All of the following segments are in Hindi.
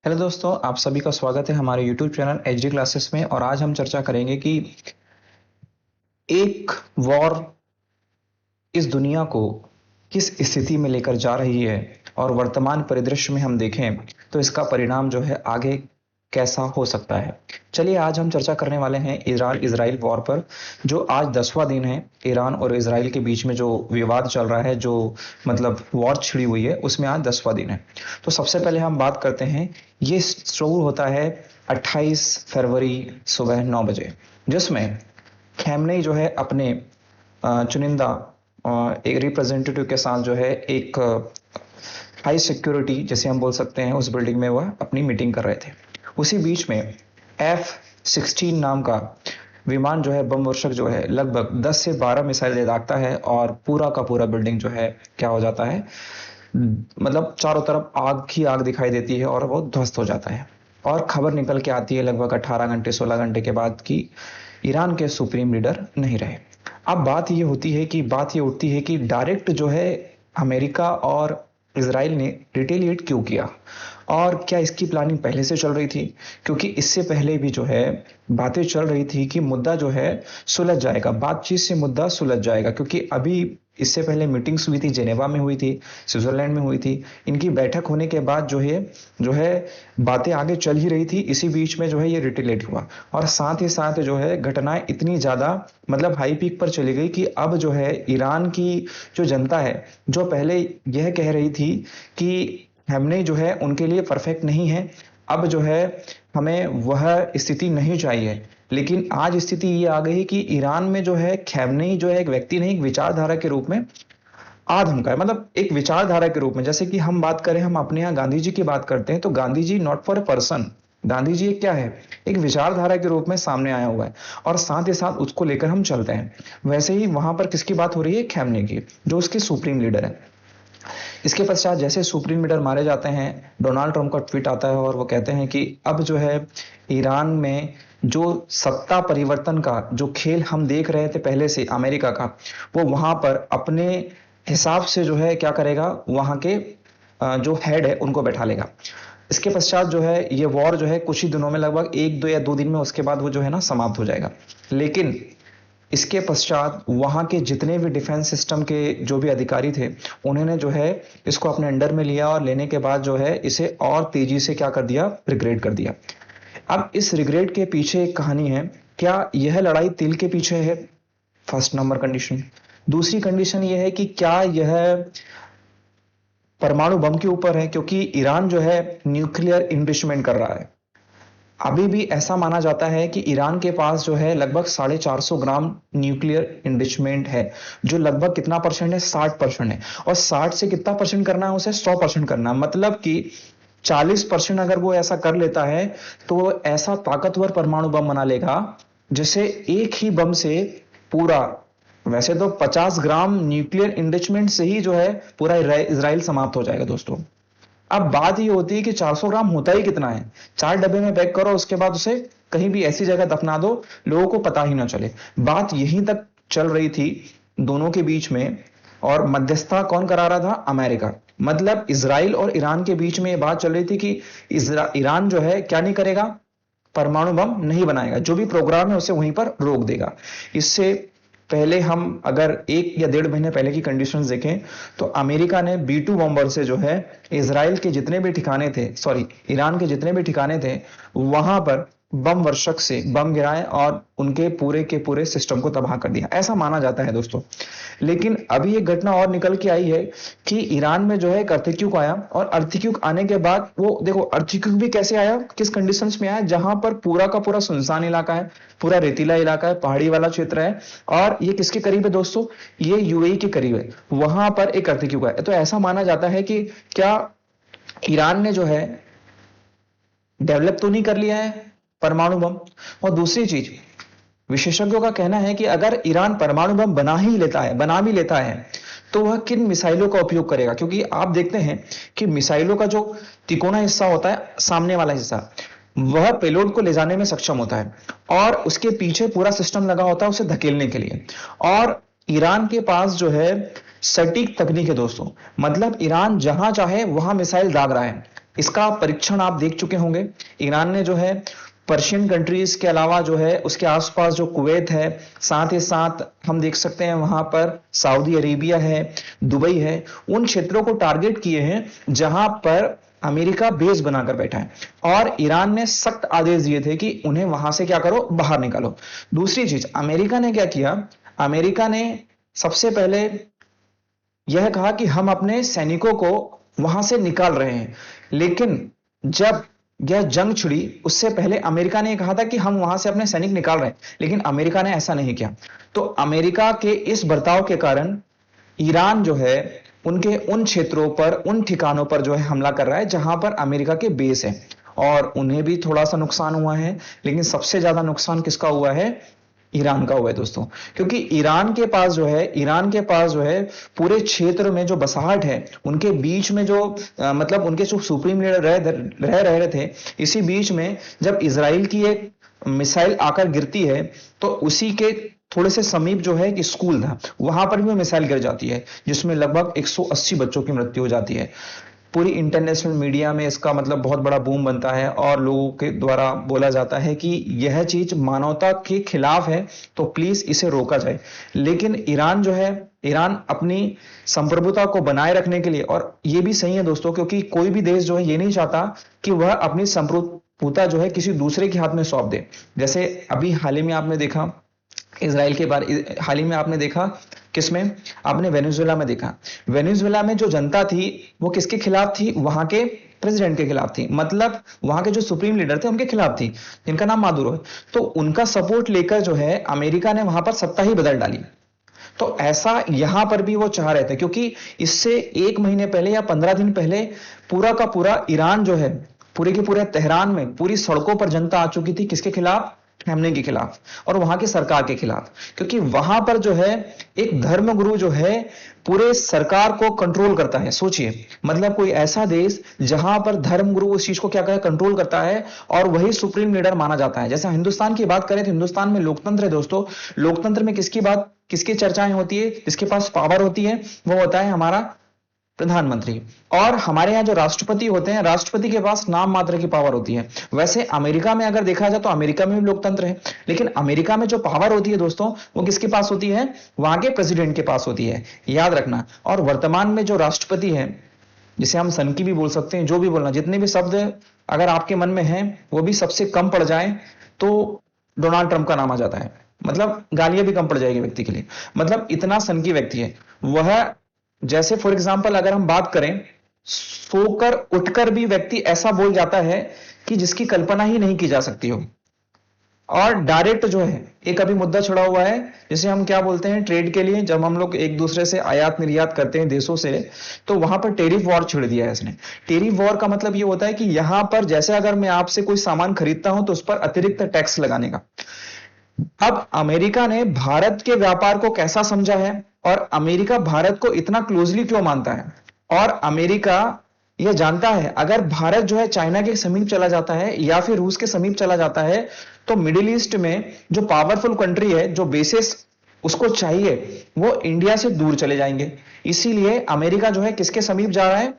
हेलो दोस्तों, आप सभी का स्वागत है हमारे यूट्यूब चैनल एचडी क्लासेस में। और आज हम चर्चा करेंगे कि एक वॉर इस दुनिया को किस स्थिति में लेकर जा रही है, और वर्तमान परिदृश्य में हम देखें तो इसका परिणाम जो है आगे कैसा हो सकता है। चलिए, आज हम चर्चा करने वाले हैं ईरान इजराइल वॉर पर, जो आज 10वां दिन है। ईरान और इजराइल के बीच में जो विवाद चल रहा है, जो मतलब वॉर छिड़ी हुई है, उसमें आज 10वां दिन है। तो सबसे पहले हम बात करते हैं, ये शुरू होता है 28 फरवरी सुबह 9 बजे, जिसमें खैमनेई जो है अपने चुनिंदा एक रिप्रेजेंटेटिव के साथ जो है एक हाई सिक्योरिटी जैसे हम बोल सकते हैं उस बिल्डिंग में वह अपनी मीटिंग कर रहे थे। उसी बीच में F-16 नाम का विमान जो है, बम वर्षक जो है, लगभग 10 से 12 मिसाइल दागता है और पूरा का पूरा बिल्डिंग जो है क्या हो जाता है, मतलब चारों तरफ आग ही आग दिखाई देती है और वो ध्वस्त हो जाता है। और खबर निकल के आती है लगभग 18 घंटे 16 घंटे के बाद कि ईरान के सुप्रीम लीडर नहीं रहे। अब बात ये उठती है कि डायरेक्ट जो है अमेरिका और इजराइल ने रिटेलिएट क्यों किया, और क्या इसकी प्लानिंग पहले से चल रही थी? क्योंकि इससे पहले भी जो है बातें चल रही थी कि मुद्दा जो है सुलझ जाएगा, बातचीत से मुद्दा सुलझ जाएगा। क्योंकि अभी इससे पहले मीटिंग्स हुई थी, जेनेवा में हुई थी, स्विट्जरलैंड में हुई थी। इनकी बैठक होने के बाद जो है बातें आगे चल ही रही थी। इसी बीच में जो है ये रिटेलिएट हुआ, और साथ ही साथ जो है घटनाएं इतनी ज्यादा मतलब हाई पीक पर चली गई कि अब जो है ईरान की जो जनता है, जो पहले यह कह रही थी कि हमने जो है उनके लिए परफेक्ट नहीं है, अब जो है हमें वह स्थिति नहीं चाहिए। लेकिन आज स्थिति ये आ गई कि ईरान में जो है खैमनेई जो है एक व्यक्ति नहीं, एक विचारधारा के रूप में आ धमका है। मतलब एक विचारधारा के रूप में, जैसे कि हम बात करें, हम अपने यहाँ गांधी जी की बात करते हैं तो Gandhi ji not for a person, Gandhi ji एक क्या है, एक विचारधारा के रूप में सामने आया हुआ है, और साथ ही साथ उसको लेकर हम चलते हैं। वैसे ही वहां पर किसकी बात हो रही है? खैमनेई की, जो उसके सुप्रीम लीडर है। इसके पश्चात जैसे सुप्रीम लीडर मारे जाते हैं, डोनाल्ड ट्रंप का ट्वीट आता है और वो कहते हैं कि अब जो है ईरान में जो सत्ता परिवर्तन का जो खेल हम देख रहे थे पहले से अमेरिका का, वो वहां पर अपने हिसाब से जो है क्या करेगा, वहां के जो हेड है उनको बैठा लेगा। इसके पश्चात जो है ये वॉर जो है कुछ ही दिनों में, लगभग 1 या 2 दिन में उसके बाद वो जो है ना समाप्त हो जाएगा। लेकिन इसके पश्चात वहां के जितने भी डिफेंस सिस्टम के जो भी अधिकारी थे, उन्होंने जो है इसको अपने अंडर में लिया, और लेने के बाद जो है इसे और तेजी से क्या कर दिया, रिग्रेड कर दिया। अब इस रिग्रेड के पीछे एक कहानी है। क्या यह लड़ाई तिल के पीछे है? First number condition. दूसरी कंडीशन यह है कि क्या यह परमाणु बम के ऊपर है? क्योंकि ईरान जो है न्यूक्लियर इनरिचमेंट कर रहा है। अभी भी ऐसा माना जाता है कि ईरान के पास जो है लगभग 450 ग्राम न्यूक्लियर इनरिचमेंट है, जो लगभग कितना परसेंट है? 60% है। और 60 से कितना परसेंट करना है उसे? 100% करना है। मतलब कि 40% अगर वो ऐसा कर लेता है तो वो ऐसा ताकतवर परमाणु बम बना लेगा जिसे एक ही बम से पूरा, वैसे तो 50 ग्राम न्यूक्लियर इनरिचमेंट से ही जो है पूरा इजराइल समाप्त हो जाएगा दोस्तों। अब बात ये होती है कि 400 ग्राम होता ही कितना है? 4 डब्बे में पैक करो, उसके बाद उसे कहीं भी ऐसी जगह दफना दो, लोगों को पता ही ना चले। बात यहीं तक चल रही थी दोनों के बीच में, और मध्यस्थता कौन करा रहा था? अमेरिका। मतलब इजराइल और ईरान के बीच में यह बात चल रही थी कि ईरान जो है क्या नहीं करेगा, परमाणु बम नहीं बनाएगा, जो भी प्रोग्राम है उसे वहीं पर रोक देगा। इससे पहले हम अगर 1 या 1.5 महीने पहले की कंडीशंस देखें तो अमेरिका ने B-2 बॉम्बर से जो है इजराइल के जितने भी ठिकाने थे, सॉरी ईरान के जितने भी ठिकाने थे, वहां पर बम वर्षक से बम गिराए और उनके पूरे के पूरे सिस्टम को तबाह कर दिया, ऐसा माना जाता है दोस्तों। लेकिन अभी एक घटना और निकल के आई है कि ईरान में जो है एक अर्थक्वेक आया, और अर्थक्वेक आने के बाद वो देखो अर्थक्वेक भी कैसे आया, किस कंडीशंस में आया, जहां पर पूरा का पूरा सुनसान इलाका है, पूरा रेतीला इलाका है, पहाड़ी वाला क्षेत्र है, और ये किसके करीब है दोस्तों? ये यूएई के करीब है। वहां पर एक अर्थक्वेक आया, तो ऐसा माना जाता है कि क्या ईरान ने जो है डेवलप तो नहीं कर लिया है परमाणु बम? और दूसरी चीज, विशेषज्ञों का कहना है कि अगर ईरान परमाणु बम बना भी लेता है तो वह किन मिसाइलों का उपयोग करेगा? क्योंकि आप देखते हैं कि मिसाइलों का जो तिकोना हिस्सा होता है, सामने वाला हिस्सा, वह पेलोड को ले जाने में सक्षम होता है, और उसके पीछे पूरा सिस्टम लगा होता है उसे धकेलने के लिए। और ईरान के पास जो है सटीक तकनीक है दोस्तों, मतलब ईरान जहां चाहे वहां मिसाइल दाग रहा है। इसका परीक्षण आप देख चुके होंगे। ईरान ने जो है पर्शियन कंट्रीज के अलावा जो है उसके आसपास जो कुवैत है, साथ ही साथ हम देख सकते हैं वहां पर सऊदी अरेबिया है, दुबई है, उन क्षेत्रों को टारगेट किए हैं जहां पर अमेरिका बेस बनाकर बैठा है और ईरान ने सख्त आदेश दिए थे कि उन्हें वहां से क्या करो, बाहर निकालो। दूसरी चीज अमेरिका ने क्या किया, अमेरिका ने सबसे पहले यह कहा कि हम अपने सैनिकों को वहां से निकाल रहे हैं, लेकिन जब यह जंग छिड़ी उससे पहले अमेरिका ने कहा था कि हम वहां से अपने सैनिक निकाल रहे हैं, लेकिन अमेरिका ने ऐसा नहीं किया। तो अमेरिका के इस बर्ताव के कारण ईरान जो है उनके उन क्षेत्रों पर, उन ठिकानों पर जो है हमला कर रहा है जहां पर अमेरिका के बेस है, और उन्हें भी थोड़ा सा नुकसान हुआ है, लेकिन सबसे ज्यादा नुकसान किसका हुआ है, ईरान का हुआ है दोस्तों। क्योंकि ईरान के पास जो है पूरे क्षेत्र में जो बसाहट है, उनके बीच में जो मतलब उनके जो सुप्रीम लीडर रह रहे थे, इसी बीच में जब इजराइल की एक मिसाइल आकर गिरती है तो उसी के थोड़े से समीप जो है एक स्कूल था, वहां पर भी वो मिसाइल गिर जाती है जिसमें लगभग 180 बच्चों की मृत्यु हो जाती है। पूरी इंटरनेशनल मीडिया में इसका मतलब बहुत बड़ा बूम बनता है और लोगों के द्वारा बोला जाता है कि यह चीज मानवता के खिलाफ है, तो प्लीज इसे रोका जाए। लेकिन ईरान जो है, ईरान अपनी संप्रभुता को बनाए रखने के लिए, और यह भी सही है दोस्तों, क्योंकि कोई भी देश जो है ये नहीं चाहता कि वह अपनी संप्रभुता जो है किसी दूसरे के हाथ में सौंप दे। जैसे अभी हाल ही में आपने देखा इसराइल के बारे, हाल ही में आपने देखा किसमें, आपने वेनेजुएला में देखा। वेनेजुएला में जो जनता थी वो किसके खिलाफ थी, वहां के प्रेसिडेंट के खिलाफ थी, मतलब वहां के जो सुप्रीम लीडर थे उनके खिलाफ थी, जिनका नाम मादुरो है। तो उनका सपोर्ट लेकर जो है अमेरिका ने वहां पर सत्ता ही बदल डाली। तो ऐसा यहां पर भी वो चाह रहे थे, क्योंकि इससे 1 महीने पहले या 15 दिन पहले पूरा का पूरा ईरान जो है, पूरे के पूरे तेहरान में पूरी सड़कों पर जनता आ चुकी थी, किसके खिलाफ, खमेनी के खिलाफ और वहां की सरकार के खिलाफ। क्योंकि वहां पर जो है एक धर्मगुरु जो है पूरे सरकार को कंट्रोल करता है। सोचिए, मतलब कोई ऐसा देश जहां पर धर्मगुरु उस चीज को क्या करे, कंट्रोल करता है, और वही सुप्रीम लीडर माना जाता है। जैसे हिंदुस्तान की बात करें तो हिंदुस्तान में लोकतंत्र है दोस्तों। लोकतंत्र में किसकी बात, किसकी चर्चाएं होती है, जिसके पास पावर होती है वो होता है हमारा प्रधानमंत्री। और हमारे यहाँ जो राष्ट्रपति होते हैं, राष्ट्रपति के पास नाम मात्र की पावर होती है। वैसे अमेरिका में अगर देखा जाए तो अमेरिका में भी लोकतंत्र है, लेकिन अमेरिका में जो पावर होती है दोस्तों वो किसके पास होती है, वहां के प्रेसिडेंट के पास होती है, याद रखना। और वर्तमान में जो राष्ट्रपति है, जिसे हम सन की भी बोल सकते हैं, जो भी बोलना, जितने भी शब्द अगर आपके मन में है वो भी सबसे कम पड़ जाए तो डोनाल्ड ट्रंप का नाम आ जाता है। मतलब गालियां भी कम पड़ जाएगी व्यक्ति के लिए, मतलब इतना सन की व्यक्ति है वह। जैसे फॉर एग्जाम्पल अगर हम बात करें, सोकर उठकर भी व्यक्ति ऐसा बोल जाता है कि जिसकी कल्पना ही नहीं की जा सकती हो। और डायरेक्ट जो है एक अभी मुद्दा छुड़ा हुआ है, जिसे हम क्या बोलते हैं, ट्रेड के लिए जब हम लोग एक दूसरे से आयात निर्यात करते हैं देशों से, तो वहां पर टेरिफ वॉर छिड़ दिया है इसने। टेरिफ वॉर का मतलब ये होता है कि यहां पर जैसे अगर मैं आपसे कोई सामान खरीदता हूं तो उस पर अतिरिक्त टैक्स लगाने का। अब अमेरिका ने भारत के व्यापार को कैसा समझा है, और अमेरिका भारत को इतना क्लोजली क्यों मानता है, और अमेरिका यह जानता है अगर भारत जो है चाइना के समीप चला जाता है या फिर रूस के समीप चला जाता है तो मिडिल ईस्ट में जो पावरफुल कंट्री है, जो बेसिस उसको चाहिए, वो इंडिया से दूर चले जाएंगे। इसीलिए अमेरिका जो है किसके समीप जा रहा है,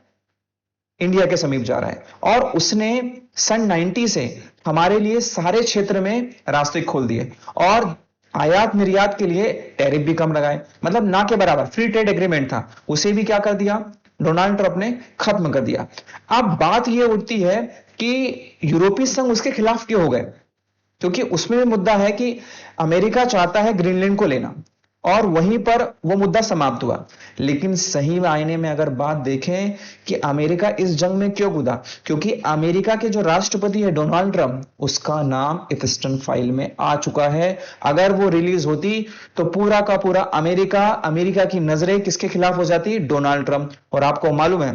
इंडिया के समीप जा रहा है। और उसने सन 90 से हमारे लिए सारे क्षेत्र में रास्ते खोल दिए, और आयात निर्यात के लिए टैरिफ भी कम लगाए, मतलब ना के बराबर फ्री ट्रेड एग्रीमेंट था, उसे भी क्या कर दिया डोनाल्ड ट्रंप ने, खत्म कर दिया। अब बात यह उठती है कि यूरोपीय संघ उसके खिलाफ क्यों हो गए, क्योंकि उसमें भी मुद्दा है कि अमेरिका चाहता है ग्रीनलैंड को लेना, और वहीं पर वो मुद्दा समाप्त हुआ। लेकिन सही मायने में अगर बात देखें कि अमेरिका इस जंग में क्यों कूदा, क्योंकि अमेरिका के जो राष्ट्रपति है डोनाल्ड ट्रंप, उसका नाम एप्स्टेन फाइल में आ चुका है। अगर वो रिलीज होती तो पूरा का पूरा अमेरिका की नजरें किसके खिलाफ हो जाती, डोनाल्ड ट्रंप। और आपको मालूम है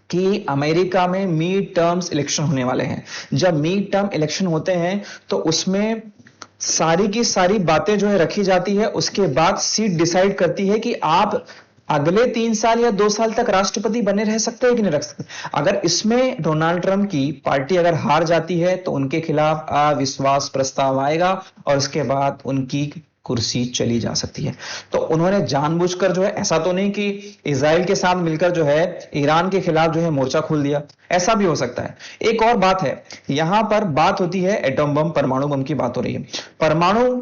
कि अमेरिका में मिड टर्म्स इलेक्शन होने वाले हैं। जब मिड टर्म इलेक्शन होते हैं तो उसमें सारी की सारी बातें जो है रखी जाती है, उसके बाद सीट डिसाइड करती है कि आप अगले 3 साल या 2 साल तक राष्ट्रपति बने रह सकते हैं कि नहीं रख सकते। अगर इसमें डोनाल्ड ट्रंप की पार्टी अगर हार जाती है तो उनके खिलाफ अविश्वास प्रस्ताव आएगा, और उसके बाद उनकी कुर्सी चली जा सकती है। तो उन्होंने जानबूझकर जो है, ऐसा तो नहीं कि इजराइल के साथ मिलकर जो है ईरान के खिलाफ जो है मोर्चा खोल दिया, ऐसा भी हो सकता है। एक और बात है, यहां पर बात होती है एटम बम, परमाणु बम की बात हो रही है। परमाणु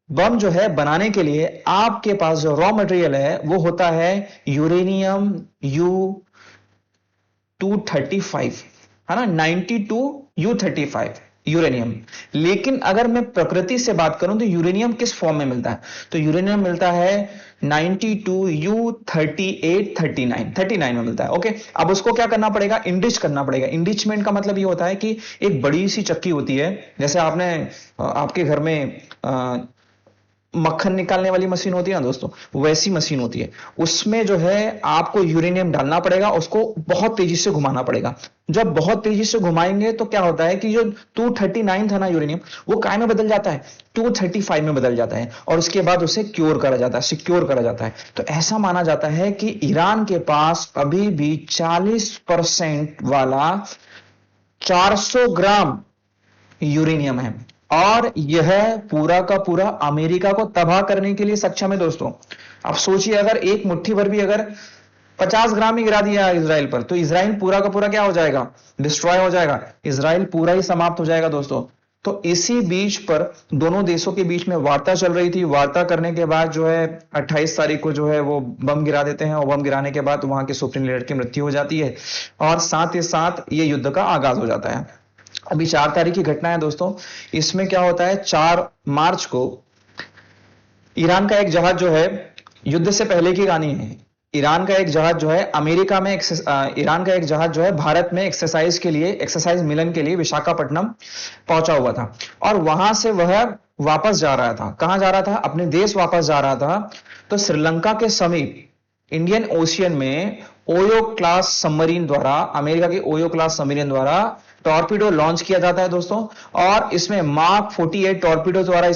बम जो है बनाने के लिए आपके पास जो रॉ मटेरियल है वो होता है यूरेनियम U-235, है ना, 92U-35 यूरेनियम। लेकिन अगर मैं प्रकृति से बात करूं तो यूरेनियम किस फॉर्म में मिलता है, तो यूरेनियम मिलता है 92U-3839 में मिलता है। ओके, अब उसको क्या करना पड़ेगा, इंडिच करना पड़ेगा। इंडिचमेंट का मतलब ये होता है कि एक बड़ी सी चक्की होती है, जैसे आपने आपके घर में मक्खन निकालने वाली मशीन होती है ना दोस्तों, वैसी मशीन होती है। उसमें जो है आपको यूरेनियम डालना पड़ेगा, उसको बहुत तेजी से घुमाना पड़ेगा। जब बहुत तेजी से घुमाएंगे तो क्या होता है कि जो 239 था ना यूरेनियम, वो काय में बदल जाता है, 235 में बदल जाता है, और उसके बाद उसे क्योर करा जाता है, सिक्योर करा जाता है। तो ऐसा माना जाता है कि ईरान के पास अभी भी 40% वाला 400 ग्राम यूरेनियम है, और यह पूरा का पूरा अमेरिका को तबाह करने के लिए सक्षम है दोस्तों। अब सोचिए, अगर एक मुट्ठी भर भी अगर 50 ग्राम ही गिरा दिया इजराइल पर, तो इजराइल पूरा का पूरा क्या हो जाएगा, डिस्ट्रॉय हो जाएगा, इजराइल पूरा ही समाप्त हो जाएगा दोस्तों। तो इसी बीच पर दोनों देशों के बीच में वार्ता चल रही थी। वार्ता करने के बाद जो है 28 तारीख को जो है वो बम गिरा देते हैं, और बम गिराने के बाद वहां के सुप्रीम लीडर की मृत्यु हो जाती है, और साथ ही साथ ये युद्ध का आगाज हो जाता है। अभी 4 तारीख की घटना है दोस्तों। इसमें क्या होता है, 4 मार्च को ईरान का एक जहाज जो है, युद्ध से पहले की कहानी है, ईरान का एक जहाज जो है अमेरिका में ईरान का एक जहाज जो है भारत में एक्सरसाइज मिलन के लिए विशाखापट्टनम पहुंचा हुआ था, और वहां से वह वापस जा रहा था। कहां जा रहा था, अपने देश वापस जा रहा था। तो श्रीलंका के समीप इंडियन ओशियन में ओयो क्लास सबमरीन द्वारा, अमेरिका की ओयो क्लास सबमरीन द्वारा टॉर्पीडो लॉन्च किया जाता है दोस्तों, और इसमें मार्क 48 टॉर्पीडो द्वारा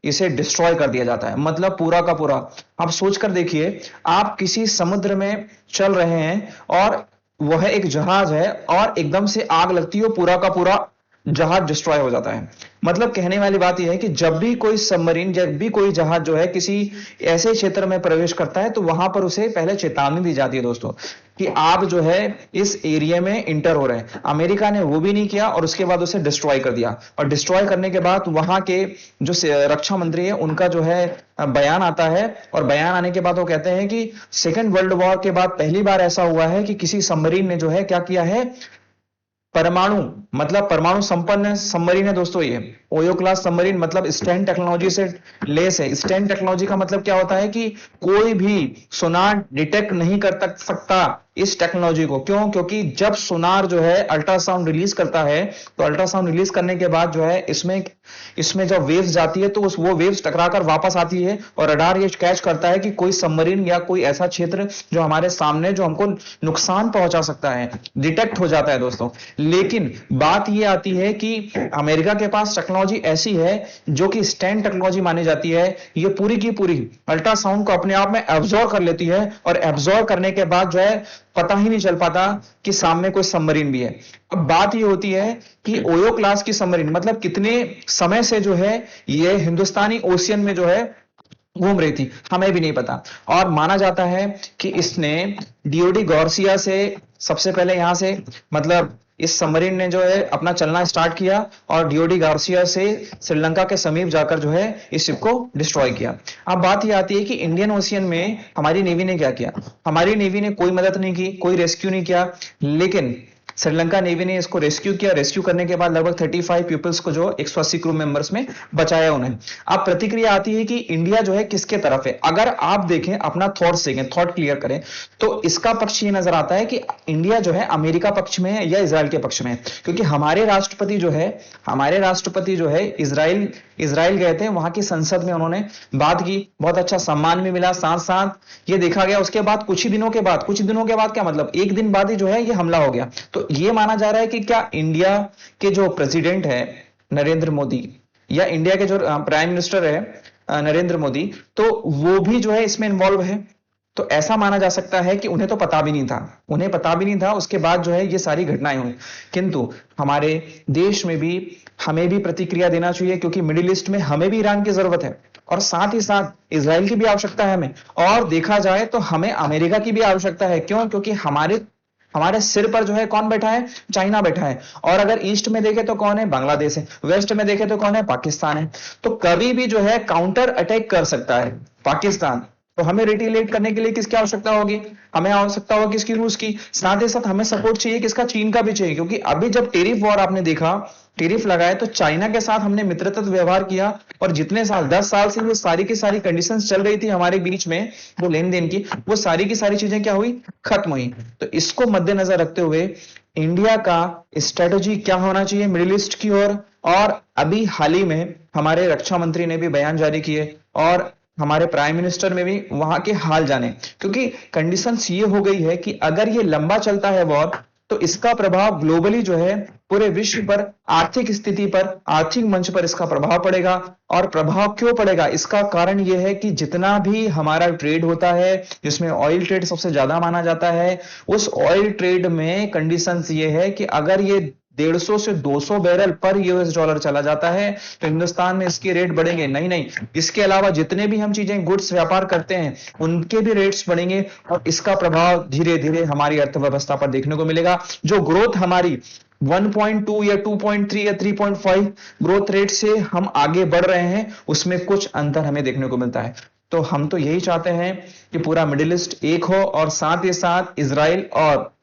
इसे डिस्ट्रॉय कर दिया जाता है, मतलब पूरा का पूरा। आप सोचकर देखिए, आप किसी समुद्र में चल रहे हैं और वह एक जहाज है, और एकदम से आग लगती है, पूरा का पूरा जहाज डिस्ट्रॉय हो जाता है। मतलब कहने वाली बात यह है कि जब भी कोई सबमरीन, जब भी कोई जहाज जो है किसी ऐसे क्षेत्र में प्रवेश करता है, तो वहां पर उसे पहले चेतावनी दी जाती है दोस्तों कि आप जो है इस एरिया में इंटर हो रहे हैं। अमेरिका ने वो भी नहीं किया, और उसके बाद उसे डिस्ट्रॉय कर दिया, और डिस्ट्रॉय करने के बाद वहां के जो रक्षा मंत्री है उनका जो है बयान आता है, और बयान आने के बाद वो कहते हैं कि सेकेंड वर्ल्ड वॉर के बाद पहली बार ऐसा हुआ है कि किसी सबमरीन ने जो है क्या किया है, परमाणु संपन्न सबमरीन है दोस्तों। ये ओयो क्लास सबमरीन मतलब स्टैन टेक्नोलॉजी से लेस है। स्टैन टेक्नोलॉजी का मतलब क्या होता है कि कोई भी सोनार डिटेक्ट नहीं कर सकता इस टेक्नोलॉजी को। क्यों? क्योंकि जब सोनार जो है अल्ट्रासाउंड रिलीज करता है, तो अल्ट्रासाउंड रिलीज करने के बाद जो है इसमें जब वेव्स जाती है, तो वो वेव्स टकराकर वापस आती है, और रडार ये कैच करता है कि कोई सबमरीन या कोई ऐसा क्षेत्र जो हमारे सामने जो हमको नुकसान पहुंचा सकता है, डिटेक्ट हो जाता है दोस्तों। लेकिन बात ये आती है कि अमेरिका के पास टेक्नोलॉजी ऐसी है जो कि स्टैन टेक्नोलॉजी मानी जाती है। ये पूरी की पूरी अल्ट्रासाउंड को अपने आप में एब्जॉर्ब कर लेती है, और एब्जॉर्ब करने के बाद जो है पता ही नहीं चल पाता कि सामने कोई सबमरीन भी है। अब बात ये होती है कि ओयो क्लास की सबमरीन मतलब कितने समय से जो है ये हिंदुस्तानी ओशियन में जो है घूम रही थी, हमें भी नहीं पता। और माना जाता है कि इसने डीओडी गार्सिया से सबसे पहले यहां से मतलब इस सबमरीन ने जो है अपना चलना स्टार्ट किया, और डीओडी गार्सिया से श्रीलंका के समीप जाकर जो है इस शिप को डिस्ट्रॉय किया। अब बात यह आती है कि इंडियन ओशियन में हमारी नेवी ने क्या किया। हमारी नेवी ने कोई मदद नहीं की, कोई रेस्क्यू नहीं किया, लेकिन श्रीलंका नेवी ने इसको रेस्क्यू किया। रेस्क्यू करने के बाद लगभग 35 पीपल्स को जो 180 क्रू मेंबर्स में बचाया उन्हें। अब प्रतिक्रिया आती है कि इंडिया जो है किसके तरफ है। अगर आप देखें, अपना थॉट क्लियर करें, तो इसका पक्ष ये नजर आता है कि इंडिया जो है अमेरिका पक्ष में है या इजराइल के पक्ष में है। क्योंकि हमारे राष्ट्रपति जो है इजराइल गए थे, वहां की संसद में उन्होंने बात की, बहुत अच्छा सम्मान भी मिला। साथ साथ ये देखा गया उसके बाद कुछ दिनों के बाद क्या मतलब एक दिन बाद ही जो है ये हमला हो गया। तो ये माना जा रहा है कि क्या इंडिया के जो प्रेसिडेंट है नरेंद्र मोदी, या इंडिया के जो प्राइम मिनिस्टर है नरेंद्र मोदी, तो वो भी जो है इसमें इन्वॉल्व है। तो ऐसा माना जा सकता है कि उन्हें तो पता भी नहीं था, उन्हें पता भी नहीं था, उसके बाद जो है ये सारी घटनाएं हुई। किंतु हमारे देश में भी हमें भी प्रतिक्रिया देना चाहिए, क्योंकि मिडिल ईस्ट में हमें भी ईरान की जरूरत है और साथ ही साथ इसराइल की भी आवश्यकता है हमें, और देखा जाए तो हमें अमेरिका की भी आवश्यकता है। क्यों? क्योंकि हमारे हमारे सिर पर जो है कौन बैठा है? चाइना बैठा है। और अगर ईस्ट में देखे तो कौन है? बांग्लादेश है। वेस्ट में देखे तो कौन है? पाकिस्तान है। तो कभी भी जो है काउंटर अटैक कर सकता है पाकिस्तान। तो हमें रिटेलिएट करने के लिए किसकी आवश्यकता होगी? हमें आवश्यकता होगी किसकी? रूस की। साथ ही साथ हमें सपोर्ट चाहिए किसका? चीन का भी चाहिए, क्योंकि अभी जब टेरिफ वॉर आपने देखा, टेरिफ लगाए, तो चाइना के साथ हमने मित्रतत्व व्यवहार किया, और जितने साल 10 साल से वो सारी की सारी कंडीशंस चल रही थी हमारे बीच में वो लेन देन की, वो सारी की सारी चीजें क्या हुई? खत्म हुई। तो इसको मद्देनजर रखते हुए इंडिया का स्ट्रेटजी क्या होना चाहिए मिडिल ईस्ट की ओर? और अभी हाल ही में हमारे रक्षा मंत्री ने भी बयान जारी किए, और हमारे प्राइम मिनिस्टर में भी वहां के हाल जाने, क्योंकि कंडीशंस ये हो गई है कि अगर ये लंबा चलता है वॉर, तो इसका प्रभाव ग्लोबली जो है पूरे विश्व पर, आर्थिक स्थिति पर, आर्थिक मंच पर इसका प्रभाव पड़ेगा। और प्रभाव क्यों पड़ेगा? इसका कारण यह है कि जितना भी हमारा ट्रेड होता है, जिसमें ऑयल ट्रेड सबसे ज्यादा माना जाता है, उस ऑयल ट्रेड में कंडीशंस ये है कि अगर ये 150 से 200 बैरल पर यूएस डॉलर चला जाता है तो हिंदुस्तान में इसके रेट बढ़ेंगे। नहीं नहीं, इसके अलावा जितने भी हम चीजें गुड्स व्यापार करते हैं उनके भी रेट्स बढ़ेंगे, और इसका प्रभाव धीरे धीरे हमारी अर्थव्यवस्था पर देखने को मिलेगा। जो ग्रोथ हमारी 1.2 या 2.3 या 3.5 ग्रोथ रेट से हम आगे बढ़ रहे हैं, उसमें कुछ अंतर हमें देखने को मिलता है। तो हम तो यही चाहते हैं कि पूरा मिडिल ईस्ट एक हो, और साथ ही साथ इजराइल और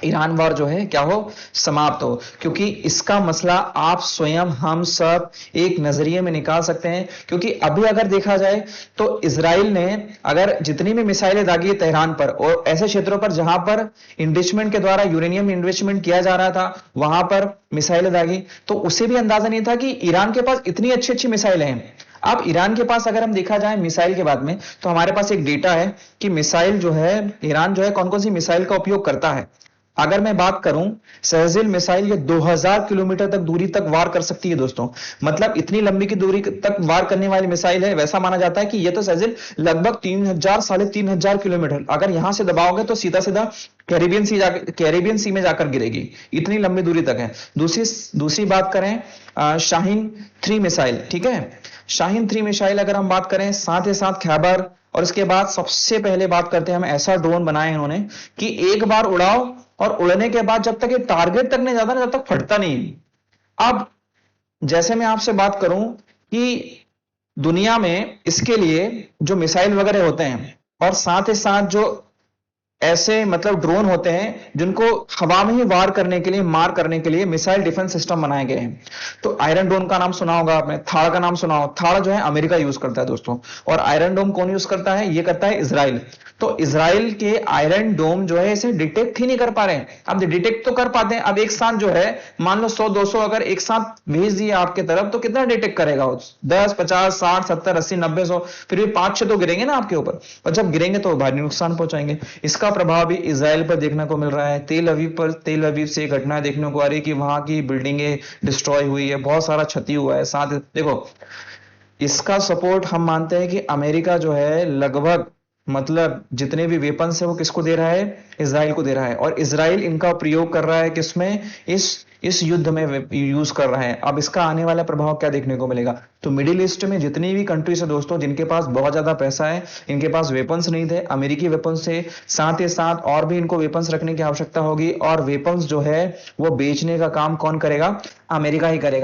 ईरान वॉर जो है क्या हो? समाप्त हो। क्योंकि इसका मसला आप स्वयं हम सब एक नजरिए में निकाल सकते हैं। क्योंकि अभी अगर देखा जाए तो इजराइल ने अगर जितनी भी मिसाइलें दागी तेहरान पर और ऐसे क्षेत्रों पर जहां पर इन्रिचमेंट के द्वारा यूरेनियम इन्रिचमेंट किया जा रहा था, वहां पर मिसाइलें दागी, तो उसे भी अंदाजा नहीं था कि ईरान के पास इतनी अच्छी अच्छी मिसाइलें हैं। अब ईरान के पास अगर हम देखा जाए मिसाइल के बाद में, तो हमारे पास एक डेटा है कि मिसाइल जो है ईरान जो है कौन कौन सी मिसाइल का उपयोग करता है। अगर मैं बात करूं, सहजिल मिसाइल ये 2000 किलोमीटर तक दूरी तक वार कर सकती है दोस्तों। मतलब इतनी लंबी की दूरी तक वार करने वाली मिसाइल है। वैसा माना जाता है कि ये तो सहजिल लगभग 3000 3,500 किलोमीटर अगर यहां से दबाओगे तो सीधा सीधा कैरिबियन सी में जाकर गिरेगी, इतनी लंबी दूरी तक है। दूसरी बात करें शाहीन 3 मिसाइल, ठीक है, शाहीन 3 मिसाइल अगर हम बात करें, साथ ही साथ खैबर, और इसके बाद सबसे पहले बात करते हैं हम, ऐसा ड्रोन बनाया इन्होंने कि एक बार उड़ाओ और उड़ने के बाद जब तक ये टारगेट तक नहीं जाता ना, जब तक फटता नहीं। अब जैसे मैं आपसे बात करूं कि दुनिया में इसके लिए जो मिसाइल वगैरह होते हैं, और साथ ही साथ जो ऐसे मतलब ड्रोन होते हैं जिनको हवा में ही वार करने के लिए, मार करने के लिए मिसाइल डिफेंस सिस्टम बनाए गए हैं। तो आयरन डोम का नाम सुना होगा आपने, थाड़ का नाम सुना हो। थाड़ जो है अमेरिका यूज करता है दोस्तों, और आयरन डोम कौन यूज करता है? ये करता है इजराइल। तो इजराइल के आयरन डोम जो है इसे डिटेक्ट ही नहीं कर पा रहे हैं। अब डिटेक्ट तो कर पाते हैं, अब एक साथ जो है मान लो 100-200 अगर एक साथ भेज दिए आपके तरफ, तो कितना डिटेक्ट करेगा? 10, 50, 60, 70, 80, 90, 100, फिर भी 5-6 तो गिरेंगे ना आपके ऊपर, और जब गिरेंगे तो भारी नुकसान पहुंचाएंगे। इसका प्रभाव भी इजराइल पर देखने को मिल रहा है। तेल अवीव से घटना देखने को आ रही है कि वहां की बिल्डिंगें डिस्ट्रॉय हुई है, बहुत सारा क्षति हुआ है। साथ देखो, इसका सपोर्ट हम मानते हैं कि अमेरिका जो है लगभग मतलब जितने भी वेपन्स है वो किसको दे रहा है? इजराइल को दे रहा है, और इजराइल इनका प्रयोग कर रहा है किसमें? इस युद्ध में यूज कर रहा है। अब इसका आने वाला प्रभाव क्या देखने को मिलेगा? तो मिडिल ईस्ट में जितनी भी कंट्रीज है दोस्तों, जिनके पास बहुत ज्यादा पैसा है, इनके पास वेपन्स नहीं थे, अमेरिकी वेपन्स थे, साथ ही साथ और भी इनको वेपन्स रखने की आवश्यकता होगी, और वेपन्स जो है वो बेचने का काम कौन करेगा? अमेरिका ही करेगा।